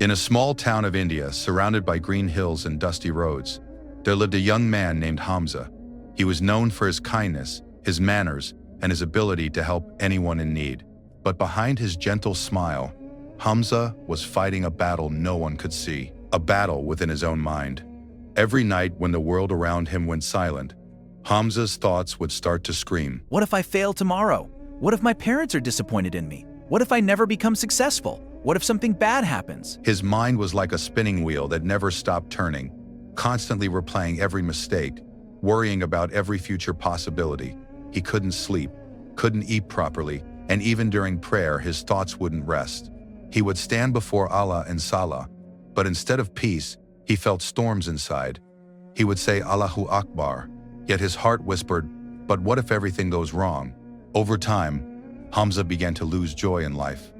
In a small town of India, surrounded by green hills and dusty roads, there lived a young man named Hamza. He was known for his kindness, his manners, and his ability to help anyone in need. But behind his gentle smile, Hamza was fighting a battle no one could see, a battle within his own mind. Every night when the world around him went silent, Hamza's thoughts would start to scream. What if I fail tomorrow? What if my parents are disappointed in me? What if I never become successful? What if something bad happens? His mind was like a spinning wheel that never stopped turning, constantly replaying every mistake, worrying about every future possibility. He couldn't sleep, couldn't eat properly, and even during prayer, his thoughts wouldn't rest. He would stand before Allah in salah, but instead of peace, he felt storms inside. He would say Allahu Akbar, yet his heart whispered, but what if everything goes wrong? Over time, Hamza began to lose joy in life.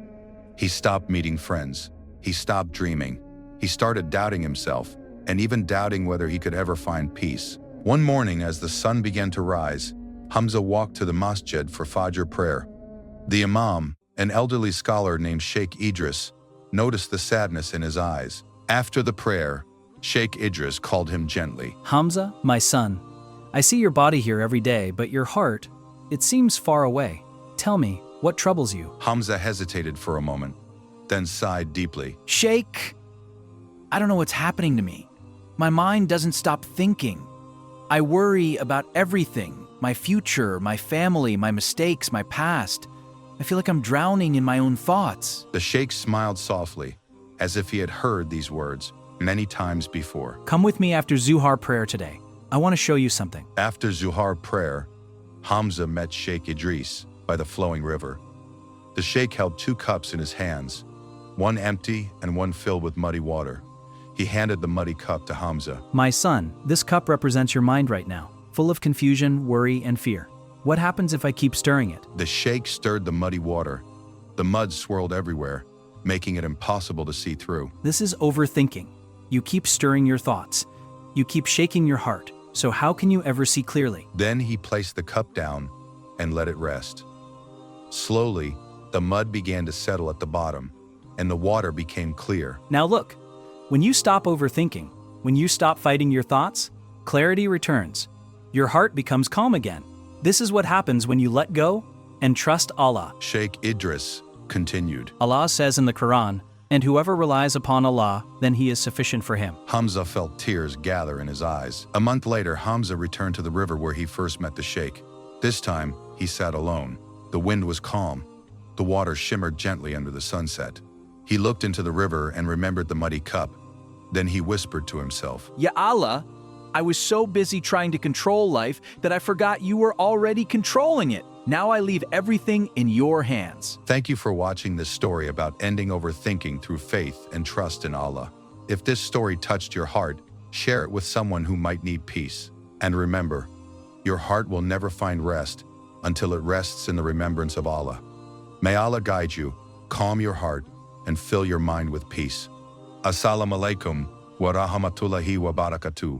He stopped meeting friends. He stopped dreaming. He started doubting himself, and even doubting whether he could ever find peace. One morning, as the sun began to rise, Hamza walked to the masjid for Fajr prayer. The Imam, an elderly scholar named Sheikh Idris, noticed the sadness in his eyes. After the prayer, Sheikh Idris called him gently. Hamza, my son, I see your body here every day, but your heart, it seems far away. Tell me, what troubles you? Hamza hesitated for a moment, then sighed deeply. Sheikh, I don't know what's happening to me. My mind doesn't stop thinking. I worry about everything, my future, my family, my mistakes, my past. I feel like I'm drowning in my own thoughts. The sheikh smiled softly, as if he had heard these words many times before. Come with me after Zuhar prayer today. I want to show you something. After Zuhar prayer, Hamza met Sheikh Idris by the flowing river. The sheikh held 2 cups in his hands, one empty and one filled with muddy water. He handed the muddy cup to Hamza. My son, this cup represents your mind right now, full of confusion, worry, and fear. What happens if I keep stirring it? The sheikh stirred the muddy water. The mud swirled everywhere, making it impossible to see through. This is overthinking. You keep stirring your thoughts. You keep shaking your heart. So how can you ever see clearly? Then he placed the cup down and let it rest. Slowly, the mud began to settle at the bottom, and the water became clear. Now look, when you stop overthinking, when you stop fighting your thoughts, clarity returns. Your heart becomes calm again. This is what happens when you let go and trust Allah. Sheikh Idris continued. Allah says in the Quran, and whoever relies upon Allah, then he is sufficient for him. Hamza felt tears gather in his eyes. A month later, Hamza returned to the river where he first met the sheikh. This time, he sat alone. The wind was calm. The water shimmered gently under the sunset. He looked into the river and remembered the muddy cup. Then he whispered to himself, Ya Allah, I was so busy trying to control life that I forgot you were already controlling it. Now I leave everything in your hands. Thank you for watching this story about ending overthinking through faith and trust in Allah. If this story touched your heart, share it with someone who might need peace. And remember, your heart will never find rest until it rests in the remembrance of Allah. May Allah guide you, calm your heart, and fill your mind with peace. Assalamu alaikum wa rahmatullahi wa barakatuh.